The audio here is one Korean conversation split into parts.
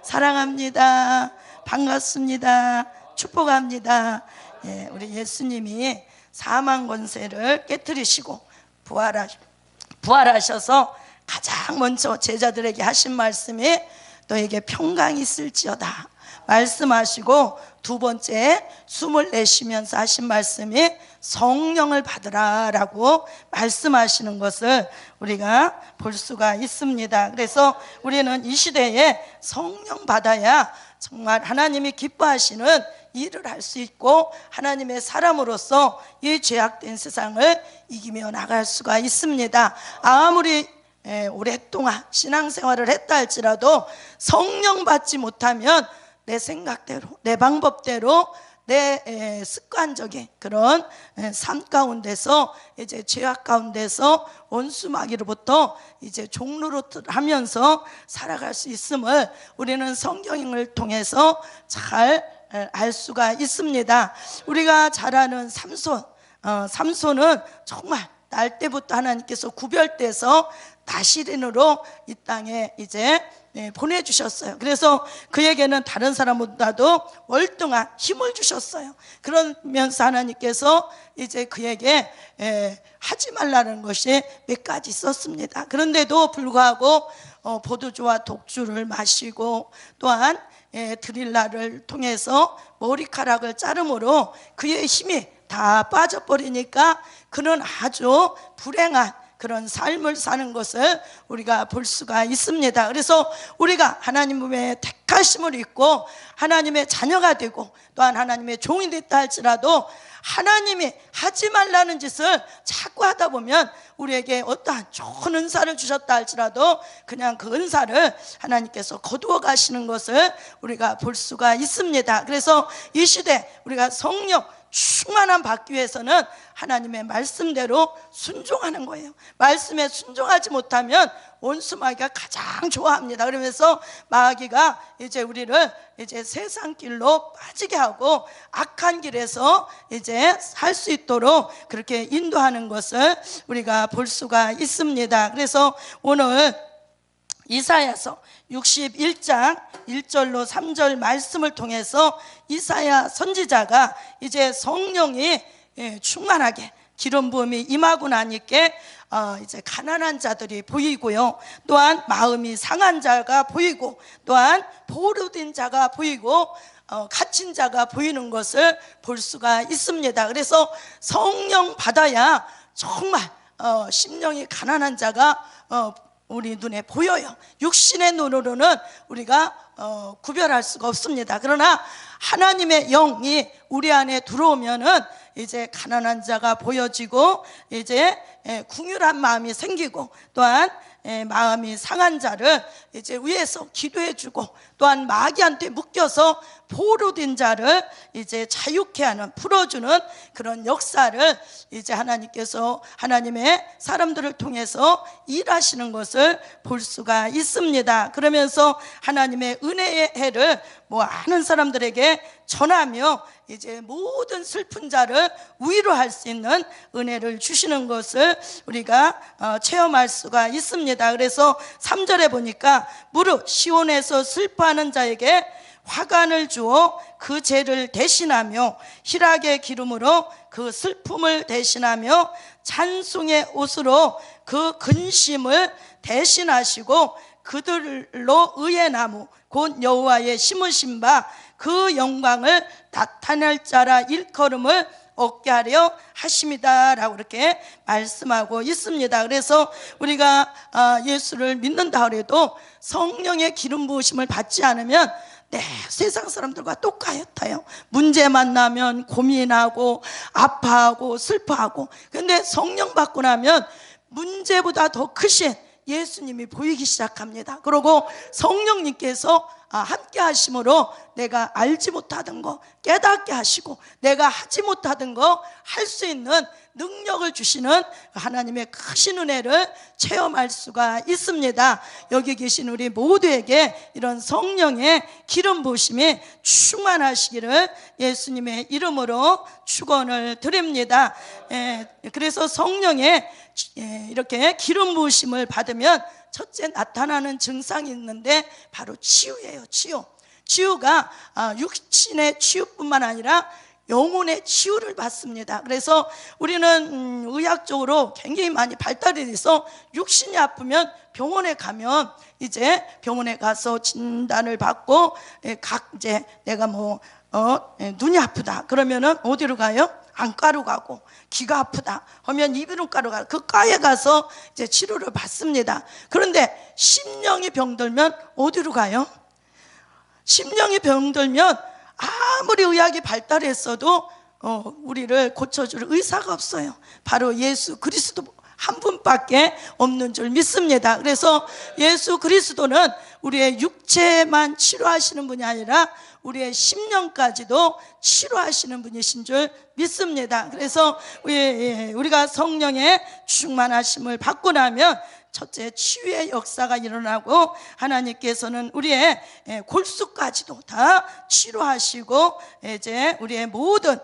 사랑합니다. 반갑습니다. 축복합니다. 예, 우리 예수님이 사망 권세를 깨뜨리시고 부활하셔서 가장 먼저 제자들에게 하신 말씀이 너에게 평강이 있을지어다 말씀하시고, 두 번째 숨을 내쉬면서 하신 말씀이 성령을 받으라 라고 말씀하시는 것을 우리가 볼 수가 있습니다. 그래서 우리는 이 시대에 성령 받아야 정말 하나님이 기뻐하시는 일을 할 수 있고, 하나님의 사람으로서 이 죄악된 세상을 이기며 나갈 수가 있습니다. 아무리 오랫동안 신앙생활을 했다 할지라도 성령 받지 못하면 내 생각대로, 내 방법대로, 내 습관적인 그런 삶 가운데서, 이제 죄악 가운데서 원수마귀로부터 이제 종노릇을 하면서 살아갈 수 있음을 우리는 성경을 통해서 잘 알 수가 있습니다. 우리가 잘 아는 삼손은 정말 날 때부터 하나님께서 구별돼서 나시린으로 이 땅에 이제 보내주셨어요. 그래서 그에게는 다른 사람보다도 월등한 힘을 주셨어요. 그러면서 하나님께서 이제 그에게 하지 말라는 것이 몇 가지 있었습니다. 그런데도 불구하고 포도주와 독주를 마시고, 또한 드릴라를 통해서 머리카락을 자르므로 그의 힘이 다 빠져버리니까 그는 아주 불행한 그런 삶을 사는 것을 우리가 볼 수가 있습니다. 그래서 우리가 하나님의 택하심을 입고 하나님의 자녀가 되고, 또한 하나님의 종이 됐다 할지라도 하나님이 하지 말라는 짓을 자꾸 하다 보면 우리에게 어떠한 좋은 은사를 주셨다 할지라도 그냥 그 은사를 하나님께서 거두어 가시는 것을 우리가 볼 수가 있습니다. 그래서 이 시대 우리가 성령 충만함 받기 위해서는 하나님의 말씀대로 순종하는 거예요. 말씀에 순종하지 못하면 원수마귀가 가장 좋아합니다. 그러면서 마귀가 이제 우리를 이제 세상 길로 빠지게 하고 악한 길에서 이제 살 수 있도록 그렇게 인도하는 것을 우리가 볼 수가 있습니다. 그래서 오늘 이사야서 61장 1절로 3절 말씀을 통해서 이사야 선지자가 이제 성령이 충만하게 기름 부음이 임하고 나니까 이제 가난한 자들이 보이고요, 또한 마음이 상한 자가 보이고, 또한 포로된 자가 보이고, 갇힌 자가 보이는 것을 볼 수가 있습니다. 그래서 성령 받아야 정말 심령이 가난한 자가 우리 눈에 보여요. 육신의 눈으로는 우리가 구별할 수가 없습니다. 그러나 하나님의 영이 우리 안에 들어오면은 이제 가난한 자가 보여지고, 이제 궁휼한 마음이 생기고, 또한 마음이 상한 자를 이제 위에서 기도해주고, 또한 마귀한테 묶여서 포로된 자를 이제 자유케 하는, 풀어주는 그런 역사를 이제 하나님께서 하나님의 사람들을 통해서 일하시는 것을 볼 수가 있습니다. 그러면서 하나님의 은혜의 해를 아는 사람들에게 전하며 이제 모든 슬픈 자를 위로할 수 있는 은혜를 주시는 것을 우리가 체험할 수가 있습니다. 그래서 3절에 보니까 무릇 시온에서 슬퍼하는 자에게 화관을 주어 그 죄를 대신하며 희락의 기름으로 그 슬픔을 대신하며 찬송의 옷으로 그 근심을 대신하시고, 그들로 의의 나무 곧 여호와의 심으신 바 그 영광을 나타낼 자라 일컬음을 얻게 하려 하심이다 라고 이렇게 말씀하고 있습니다. 그래서 우리가 예수를 믿는다 그래도 성령의 기름 부으심을 받지 않으면 세상 사람들과 똑같아요. 문제 만나면 고민하고 아파하고 슬퍼하고, 근데 성령 받고 나면 문제보다 더 크신 예수님이 보이기 시작합니다. 그리고 성령님께서 함께 하심으로 내가 알지 못하던 거 깨닫게 하시고, 내가 하지 못하던 거 할 수 있는 능력을 주시는 하나님의 크신 은혜를 체험할 수가 있습니다. 여기 계신 우리 모두에게 이런 성령의 기름 부으심이 충만하시기를 예수님의 이름으로 축원을 드립니다. 그래서 성령의 이렇게 기름 부으심을 받으면 첫째 나타나는 증상이 있는데 바로 치유예요. 치유가 육신의 치유뿐만 아니라 영혼의 치유를 받습니다. 그래서 우리는 의학적으로 굉장히 많이 발달이 돼서 육신이 아프면 병원에 가면 이제 병원에 가서 진단을 받고 이제 내가 눈이 아프다 그러면은 어디로 가요? 안과로 가고, 귀가 아프다 하면 이비인후과로 가고, 그 과에 가서 이제 치료를 받습니다. 그런데 심령이 병들면 어디로 가요? 심령이 병들면 아무리 의학이 발달했어도 우리를 고쳐줄 의사가 없어요. 바로 예수 그리스도 한 분밖에 없는 줄 믿습니다. 그래서 예수 그리스도는 우리의 육체만 치료하시는 분이 아니라 우리의 심령까지도 치료하시는 분이신 줄 믿습니다. 그래서 우리가 성령의 충만하심을 받고 나면 첫째, 치유의 역사가 일어나고 하나님께서는 우리의 골수까지도 다 치료하시고 이제 우리의 모든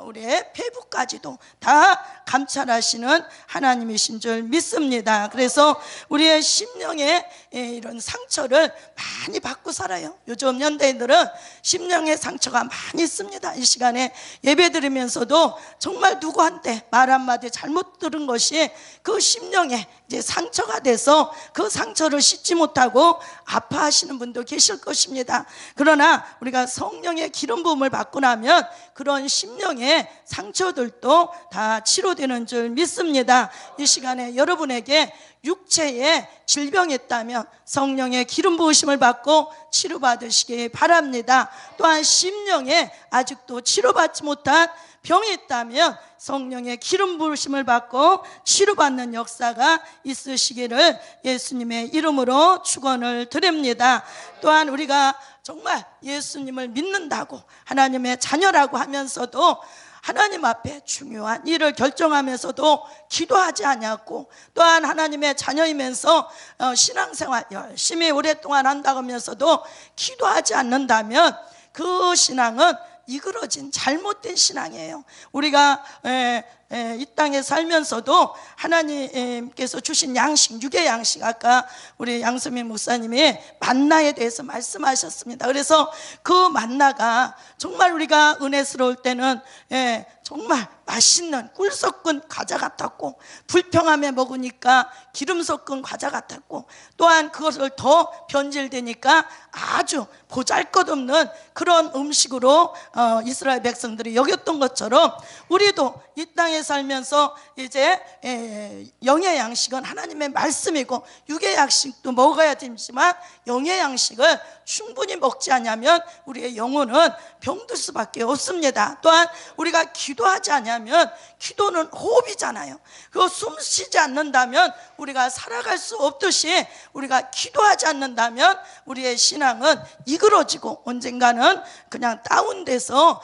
우리의 폐부까지도 다 감찰하시는 하나님이신 줄 믿습니다. 그래서 우리의 심령의 이런 상처를 많이 받고 살아요. 요즘 현대인들은 심령의 상처가 많이 있습니다. 이 시간에 예배 드리면서도 정말 누구한테 말 한마디 잘못 들은 것이 그 심령에 이제 상처가 돼서 그 상처를 씻지 못하고 아파하시는 분도 계실 것입니다. 그러나 우리가 성령의 기름 부음을 받고 나면 그런 심령의 상처들도 다 치료되는 줄 믿습니다. 이 시간에 여러분에게 육체에 질병이 있다면 성령의 기름 부으심을 받고 치료받으시기 바랍니다. 또한 심령에 아직도 치료받지 못한 병이 있다면 성령의 기름 부으심을 받고 치료받는 역사가 있으시기를 예수님의 이름으로 축원을 드립니다. 또한 우리가 정말 예수님을 믿는다고 하나님의 자녀라고 하면서도 하나님 앞에 중요한 일을 결정하면서도 기도하지 않았고, 또한 하나님의 자녀이면서 신앙생활 열심히 오랫동안 한다고 하면서도 기도하지 않는다면 그 신앙은 이그러진 잘못된 신앙이에요. 우리가 이 땅에 살면서도 하나님께서 주신 양식, 육의 양식, 아까 우리 양수민 목사님이 만나에 대해서 말씀하셨습니다. 그래서 그 만나가 정말 우리가 은혜스러울 때는 정말 맛있는 꿀 섞은 과자 같았고, 불평함에 먹으니까 기름 섞은 과자 같았고, 또한 그것을 더 변질되니까 아주 보잘것없는 그런 음식으로 이스라엘 백성들이 여겼던 것처럼 우리도 이 땅에 살면서 이제 영의 양식은 하나님의 말씀이고 육의 양식도 먹어야 되지만 영의 양식을 충분히 먹지 않으면 우리의 영혼은 병들 수밖에 없습니다. 또한 우리가 기도하지 않으면, 기도는 호흡이잖아요. 그 숨 쉬지 않는다면 우리가 살아갈 수 없듯이 우리가 기도하지 않는다면 우리의 신앙은 이그러지고 언젠가는 그냥 다운돼서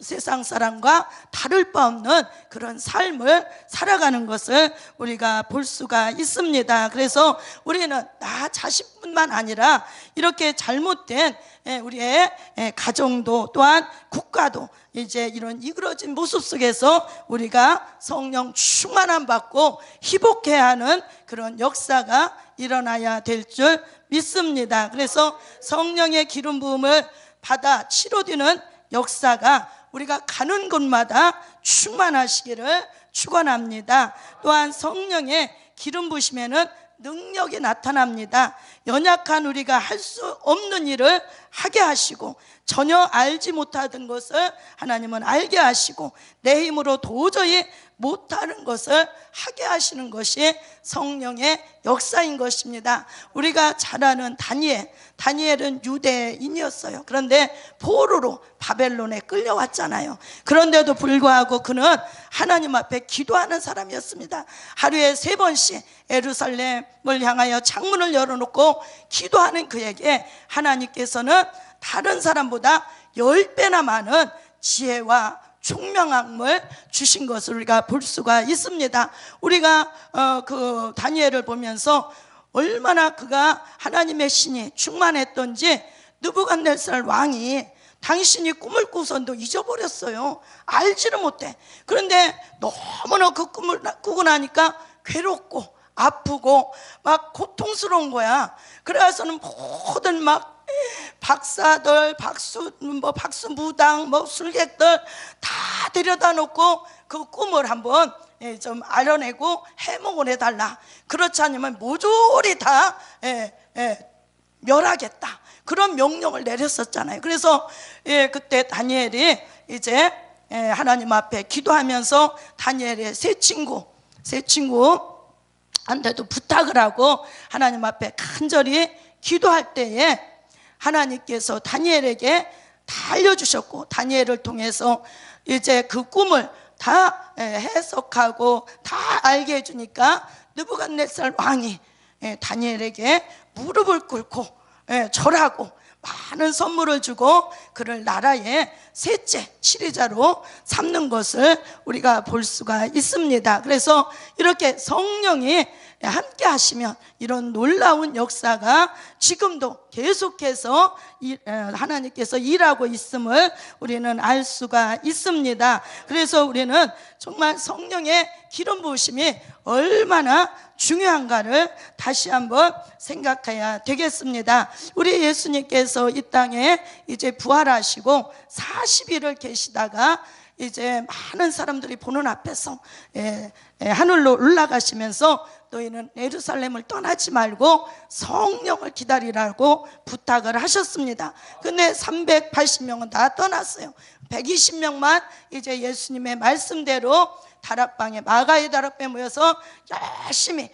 세상 사람과 다를 바 없는 그런 삶을 살아가는 것을 우리가 볼 수가 있습니다. 그래서 우리는 나 자신뿐만 아니라 이렇게 잘못된 우리의 가정도 또한 국가도 이제 이런 이그러진 모습 속에서 우리가 성령 충만함 받고 회복해야 하는 그런 역사가 일어나야 될 줄 믿습니다. 그래서 성령의 기름 부음을 받아 치료되는 역사가 우리가 가는 곳마다 충만하시기를 축원합니다. 또한 성령의 기름 부으심에는 능력이 나타납니다. 연약한 우리가 할 수 없는 일을 하게 하시고, 전혀 알지 못하던 것을 하나님은 알게 하시고, 내 힘으로 도저히 못하는 것을 하게 하시는 것이 성령의 역사인 것입니다. 우리가 잘 아는 다니엘은 유대인이었어요. 그런데 포로로 바벨론에 끌려왔잖아요. 그런데도 불구하고 그는 하나님 앞에 기도하는 사람이었습니다. 하루에 3번씩 예루살렘을 향하여 창문을 열어놓고 기도하는 그에게 하나님께서는 다른 사람보다 10배나 많은 지혜와 총명함을 주신 것을 우리가 볼 수가 있습니다. 우리가 그 다니엘을 보면서 얼마나 그가 하나님의 신이 충만했던지 느부갓네살 왕이 당신이 꿈을 꾸선도 잊어버렸어요. 알지를 못해. 그런데 너무나 그 꿈을 꾸고 나니까 괴롭고 아프고 막 고통스러운 거야. 그래서는 모든 막 박사들, 박수무당, 술객들 다 데려다 놓고 그 꿈을 한번 좀 알아내고 해몽을 해달라. 그렇지 않으면 모조리 다 멸하겠다. 그런 명령을 내렸었잖아요. 그래서 그때 다니엘이 이제 하나님 앞에 기도하면서 다니엘의 세 친구한테도 부탁을 하고 하나님 앞에 간절히 기도할 때에 하나님께서 다니엘에게 다 알려주셨고, 다니엘을 통해서 이제 그 꿈을 다 해석하고 다 알게 해주니까 느부갓네살 왕이 다니엘에게 무릎을 꿇고 절하고 많은 선물을 주고 그를 나라의 셋째 치리자로 삼는 것을 우리가 볼 수가 있습니다. 그래서 이렇게 성령이 함께 하시면 이런 놀라운 역사가 지금도 계속해서 하나님께서 일하고 있음을 우리는 알 수가 있습니다. 그래서 우리는 정말 성령의 기름 부으심이 얼마나 중요한가를 다시 한번 생각해야 되겠습니다. 우리 예수님께서 이 땅에 이제 부활하시고 40일을 계시다가 이제 많은 사람들이 보는 앞에서 하늘로 올라가시면서 너희는 예루살렘을 떠나지 말고 성령을 기다리라고 부탁을 하셨습니다. 근데 380명은 다 떠났어요. 120명만 이제 예수님의 말씀대로 다락방에, 마가의 다락방에 모여서 열심히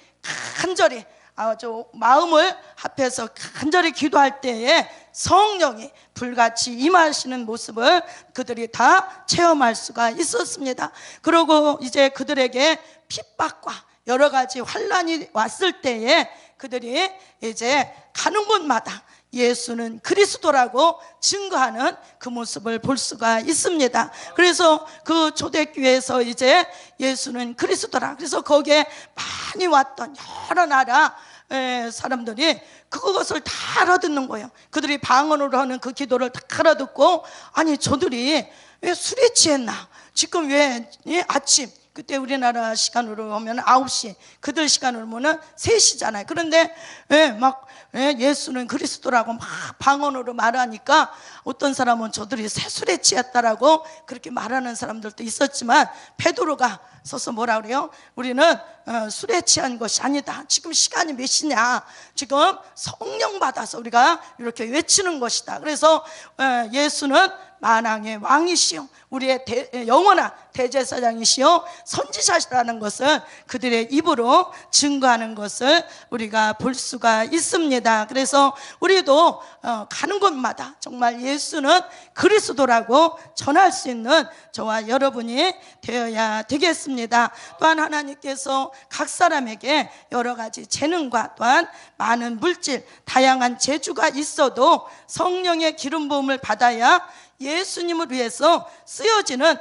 간절히 아주 마음을 합해서 간절히 기도할 때에 성령이 불같이 임하시는 모습을 그들이 다 체험할 수가 있었습니다. 그리고 이제 그들에게 핍박과 여러 가지 환란이 왔을 때에 그들이 이제 가는 곳마다 예수는 그리스도라고 증거하는 그 모습을 볼 수가 있습니다. 그래서 그 초대교회에서 이제 예수는 그리스도라, 그래서 거기에 많이 왔던 여러 나라 사람들이 그것을 다 알아듣는 거예요. 그들이 방언으로 하는 그 기도를 다 알아듣고, 아니 저들이 왜 술에 취했나, 지금 왜 아침, 그때 우리나라 시간으로 오면 9시, 그들 시간으로 보면 3시잖아요. 그런데 막 예수는 그리스도라고 막 방언으로 말하니까 어떤 사람은 저들이 새술에 취했다라고 그렇게 말하는 사람들도 있었지만, 베드로가 서서 뭐라 그래요? 우리는 술에 취한 것이 아니다. 지금 시간이 몇 시냐? 지금 성령 받아서 우리가 이렇게 외치는 것이다. 그래서 예수는 만왕의 왕이시요, 우리의 영원한 대제사장이시요 선지자시라는 것을 그들의 입으로 증거하는 것을 우리가 볼 수가 있습니다. 그래서 우리도 가는 곳마다 정말 예수는 그리스도라고 전할 수 있는 저와 여러분이 되어야 되겠습니다. 또한 하나님께서 각 사람에게 여러 가지 재능과 또한 많은 물질, 다양한 재주가 있어도 성령의 기름 부음을 받아야 예수님을 위해서 쓰여지는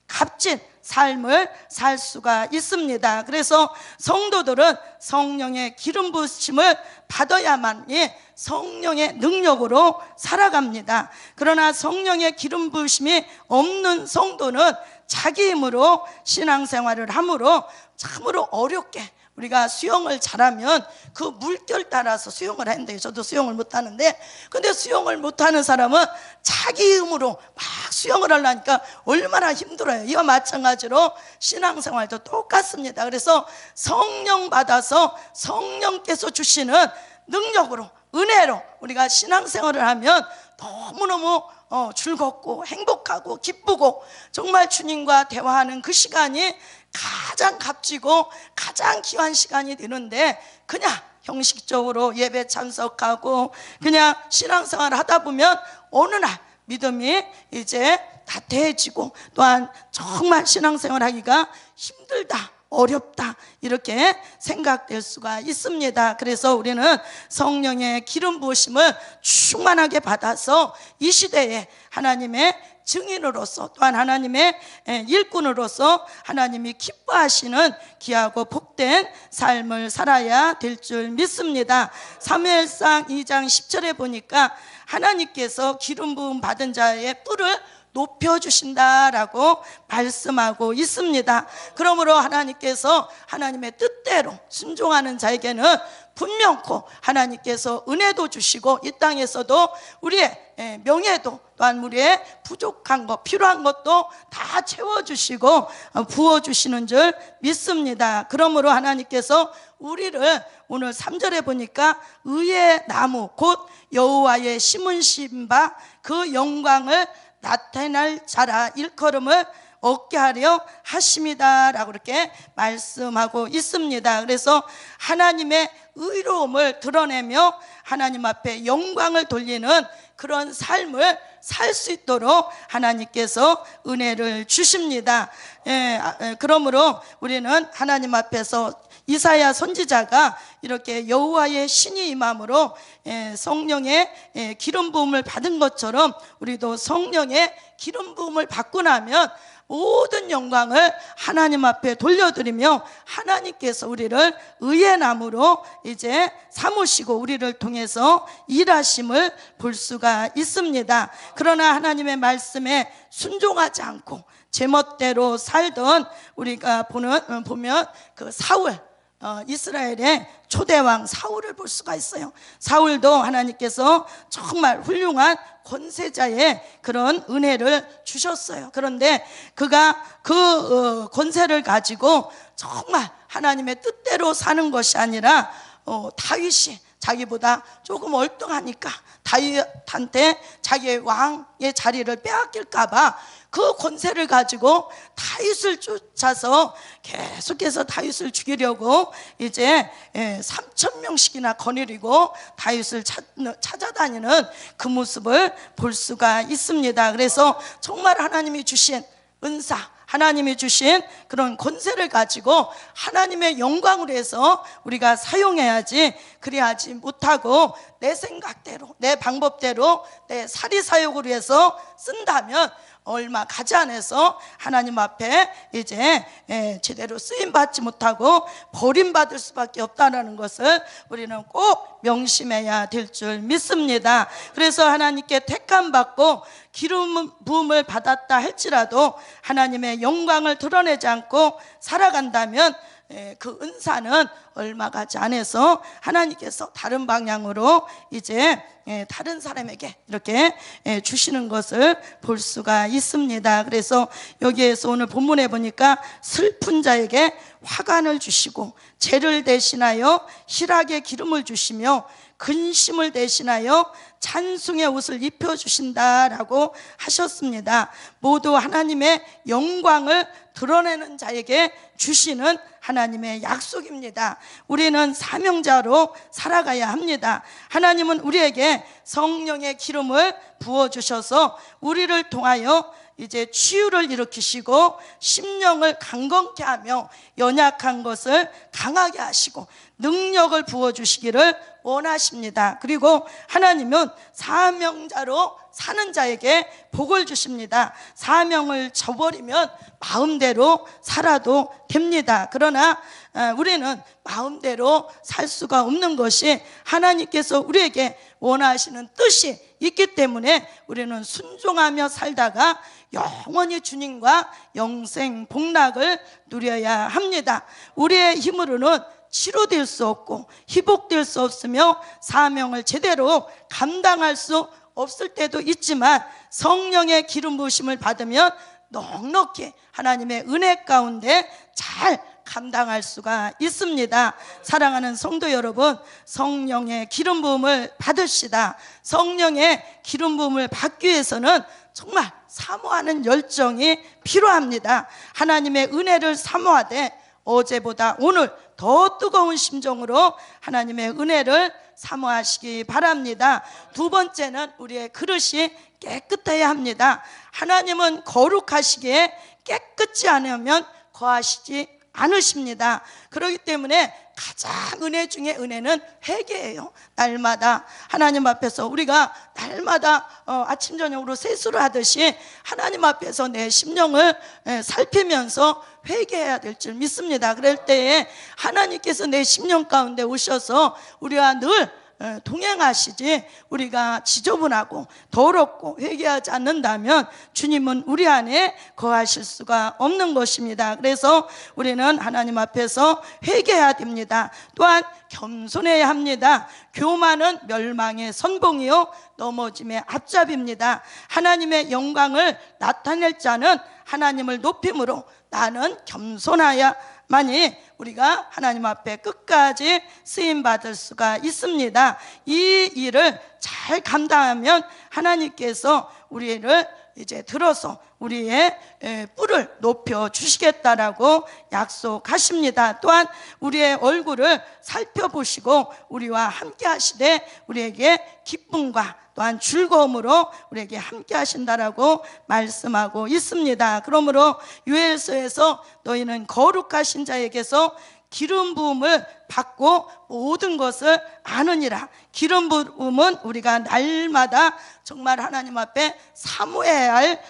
값진 삶을 살 수가 있습니다. 그래서 성도들은 성령의 기름 부으심을 받아야만이 성령의 능력으로 살아갑니다. 그러나 성령의 기름 부으심이 없는 성도는 자기 힘으로 신앙생활을 함으로 참으로 어렵게, 우리가 수영을 잘하면 그 물결 따라서 수영을 하는데요. 저도 수영을 못하는데, 근데 수영을 못하는 사람은 자기 힘으로 막 수영을 하려니까 얼마나 힘들어요. 이와 마찬가지로 신앙생활도 똑같습니다. 그래서 성령 받아서 성령께서 주시는 능력으로, 은혜로 우리가 신앙생활을 하면 너무너무 즐겁고 행복하고 기쁘고, 정말 주님과 대화하는 그 시간이 가장 값지고 가장 귀한 시간이 되는데, 그냥 형식적으로 예배 참석하고 그냥 신앙생활을 하다 보면 어느 날 믿음이 이제 나태해지고, 또한 정말 신앙생활 하기가 힘들다, 어렵다, 이렇게 생각될 수가 있습니다. 그래서 우리는 성령의 기름 부으심을 충만하게 받아서 이 시대에 하나님의 증인으로서 또한 하나님의 일꾼으로서 하나님이 기뻐하시는 귀하고 복된 삶을 살아야 될 줄 믿습니다. 사무엘상 2장 10절에 보니까 하나님께서 기름 부음 받은 자의 뿔을 높여주신다라고 말씀하고 있습니다. 그러므로 하나님께서 하나님의 뜻대로 순종하는 자에게는 분명코 하나님께서 은혜도 주시고 이 땅에서도 우리의 명예도 또한 우리의 부족한 것 필요한 것도 다 채워주시고 부어주시는 줄 믿습니다. 그러므로 하나님께서 우리를 오늘 3절에 보니까 의의 나무 곧 여호와의 심으신 바 그 영광을 나타날 자라 일컬음을 얻게 하려 하심이다 라고 이렇게 말씀하고 있습니다. 그래서 하나님의 의로움을 드러내며 하나님 앞에 영광을 돌리는 그런 삶을 살 수 있도록 하나님께서 은혜를 주십니다. 그러므로 우리는 하나님 앞에서 이사야 선지자가 이렇게 여호와의 신이 임함으로 성령의 기름 부음을 받은 것처럼 우리도 성령의 기름 부음을 받고 나면 모든 영광을 하나님 앞에 돌려드리며 하나님께서 우리를 의의 나무로 이제 삼으시고 우리를 통해서 일하심을 볼 수가 있습니다. 그러나 하나님의 말씀에 순종하지 않고 제멋대로 살던 우리가 보면 그 사울 이스라엘의 초대왕 사울을 볼 수가 있어요. 사울도 하나님께서 정말 훌륭한 권세자의 그런 은혜를 주셨어요. 그런데 그가 그 권세를 가지고 정말 하나님의 뜻대로 사는 것이 아니라 다윗이 자기보다 조금 얼뚱하니까 다윗한테 자기의 왕의 자리를 빼앗길까봐 그 권세를 가지고 다윗을 쫓아서 계속해서 다윗을 죽이려고 이제 3,000명씩이나 거느리고 다윗을 찾아다니는 그 모습을 볼 수가 있습니다. 그래서 정말 하나님이 주신 은사, 하나님이 주신 그런 권세를 가지고 하나님의 영광을 해서 우리가 사용해야지, 그래야지 못하고 내 생각대로 내 방법대로 내 사리사욕으로 해서 쓴다면 얼마 가지 않아서 하나님 앞에 이제 제대로 쓰임받지 못하고 버림받을 수밖에 없다는 것을 우리는 꼭 명심해야 될 줄 믿습니다. 그래서 하나님께 택함받고 기름 부음을 받았다 할지라도 하나님의 영광을 드러내지 않고 살아간다면 그 은사는 얼마 가지 않아서 하나님께서 다른 방향으로 이제 다른 사람에게 이렇게 주시는 것을 볼 수가 있습니다. 그래서 여기에서 오늘 본문에 보니까 슬픈 자에게 화관을 주시고 죄를 대신하여 희락의 기름을 주시며 근심을 대신하여 찬송의 옷을 입혀주신다라고 하셨습니다. 모두 하나님의 영광을 드러내는 자에게 주시는 하나님의 약속입니다. 우리는 사명자로 살아가야 합니다. 하나님은 우리에게 성령의 기름을 부어주셔서 우리를 통하여 이제 치유를 일으키시고 심령을 강건케 하며 연약한 것을 강하게 하시고 능력을 부어주시기를 원하십니다. 그리고 하나님은 사명자로 사는 자에게 복을 주십니다. 사명을 저버리면 마음대로 살아도 됩니다. 그러나 우리는 마음대로 살 수가 없는 것이 하나님께서 우리에게 원하시는 뜻이 있기 때문에 우리는 순종하며 살다가 영원히 주님과 영생 복락을 누려야 합니다. 우리의 힘으로는 치료될 수 없고 회복될 수 없으며 사명을 제대로 감당할 수 없을 때도 있지만 성령의 기름 부으심을 받으면 넉넉히 하나님의 은혜 가운데 잘 감당할 수가 있습니다. 사랑하는 성도 여러분, 성령의 기름 부음을 받으시다. 성령의 기름 부음을 받기 위해서는 정말 사모하는 열정이 필요합니다. 하나님의 은혜를 사모하되 어제보다 오늘 더 뜨거운 심정으로 하나님의 은혜를 사모하시기 바랍니다. 두 번째는 우리의 그릇이 깨끗해야 합니다. 하나님은 거룩하시기에 깨끗지 않으면 거하시지 않으십니다. 그렇기 때문에 가장 은혜 중에 은혜는 회개예요. 날마다 하나님 앞에서 우리가 날마다 아침 저녁으로 세수를 하듯이 하나님 앞에서 내 심령을 살피면서 회개해야 될 줄 믿습니다. 그럴 때에 하나님께서 내 심령 가운데 오셔서 우리와 늘 동행하시지, 우리가 지저분하고 더럽고 회개하지 않는다면 주님은 우리 안에 거하실 수가 없는 것입니다. 그래서 우리는 하나님 앞에서 회개해야 됩니다. 또한 겸손해야 합니다. 교만은 멸망의 선봉이요 넘어짐의 앞잡입니다. 하나님의 영광을 나타낼 자는 하나님을 높임으로 나는 겸손하야만이 우리가 하나님 앞에 끝까지 쓰임받을 수가 있습니다. 이 일을 잘 감당하면 하나님께서 우리를 이제 들어서 우리의 뿔을 높여 주시겠다라고 약속하십니다. 또한 우리의 얼굴을 살펴보시고 우리와 함께 하시되 우리에게 기쁨과 또한 즐거움으로 우리에게 함께 하신다라고 말씀하고 있습니다. 그러므로 요엘서에서 너희는 거룩하신 자에게서 기름 부음을 받고 모든 것을 아느니라. 기름 부음은 우리가 날마다 정말 하나님 앞에 사모해야 할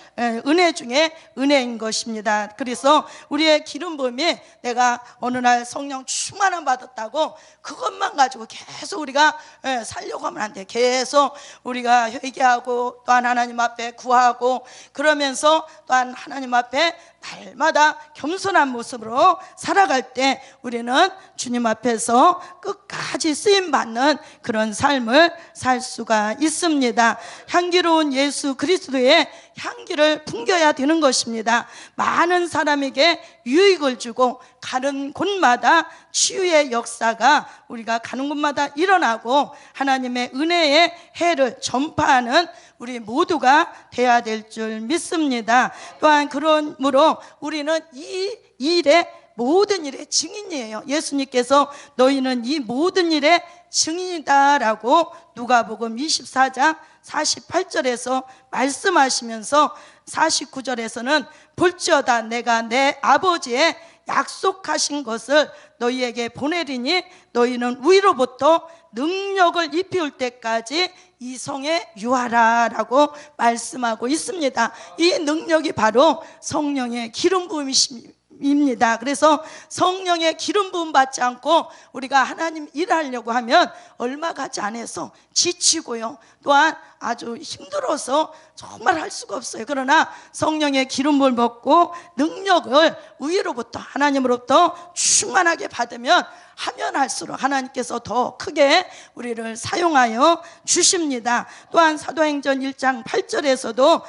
은혜 중에 은혜인 것입니다. 그래서 우리의 기름 부음이 내가 어느 날 성령 충만함 받았다고 그것만 가지고 계속 우리가 살려고 하면 안 돼. 계속 우리가 회개하고 또한 하나님 앞에 구하고 그러면서 또한 하나님 앞에 날마다 겸손한 모습으로 살아갈 때 우리는 주님 앞에서 끝까지 쓰임받는 그런 삶을 살 수가 있습니다. 향기로운 예수 그리스도의 향기를 풍겨야 되는 것입니다. 많은 사람에게 유익을 주고 가는 곳마다 치유의 역사가 우리가 가는 곳마다 일어나고 하나님의 은혜의 해를 전파하는 우리 모두가 돼야 될 줄 믿습니다. 또한 그러므로 우리는 이 일에 모든 일의 증인이에요. 예수님께서 너희는 이 모든 일의 증인이다라고 누가복음 24장 48절에서 말씀하시면서 49절에서는 볼지어다 내가 내 아버지의 약속하신 것을 너희에게 보내리니 너희는 위로부터 능력을 입히울 때까지 이 성에 유하라 라고 말씀하고 있습니다. 이 능력이 바로 성령의 기름 부음입니다. 그래서 성령의 기름 부음 받지 않고 우리가 하나님 일하려고 하면 얼마 가지 않아서 지치고요, 또한 아주 힘들어서 정말 할 수가 없어요. 그러나 성령의 기름을 받고 능력을 위로부터 하나님으로부터 충만하게 받으면 하면 할수록 하나님께서 더 크게 우리를 사용하여 주십니다. 또한 사도행전 1장 8절에서도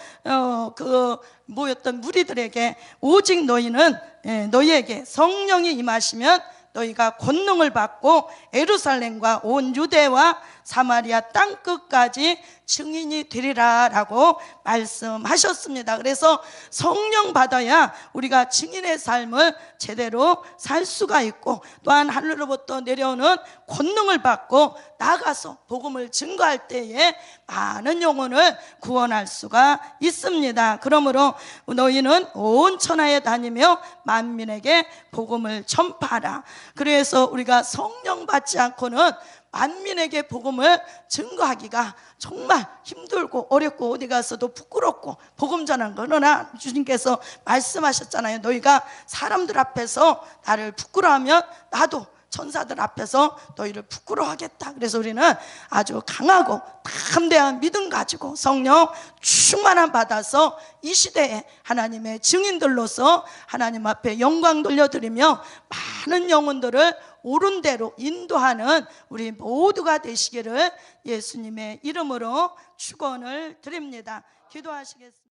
모였던 무리들에게 오직 너희는 너희에게 성령이 임하시면 너희가 권능을 받고 예루살렘과 온 유대와 사마리아 땅끝까지 증인이 되리라 라고 말씀하셨습니다. 그래서 성령 받아야 우리가 증인의 삶을 제대로 살 수가 있고 또한 하늘로부터 내려오는 권능을 받고 나가서 복음을 증거할 때에 많은 영혼을 구원할 수가 있습니다. 그러므로 너희는 온 천하에 다니며 만민에게 복음을 전파하라. 그래서 우리가 성령 받지 않고는 만민에게 복음을 증거하기가 정말 힘들고 어렵고 어디 가서도 부끄럽고 복음 전하는 거. 그러나 주님께서 말씀하셨잖아요. 너희가 사람들 앞에서 나를 부끄러워하면 나도 천사들 앞에서 너희를 부끄러워하겠다. 그래서 우리는 아주 강하고 담대한 믿음 가지고 성령 충만함 받아서 이 시대에 하나님의 증인들로서 하나님 앞에 영광 돌려드리며 많은 영혼들을 옳은 대로 인도하는 우리 모두가 되시기를 예수님의 이름으로 축원을 드립니다. 기도하시겠습니다.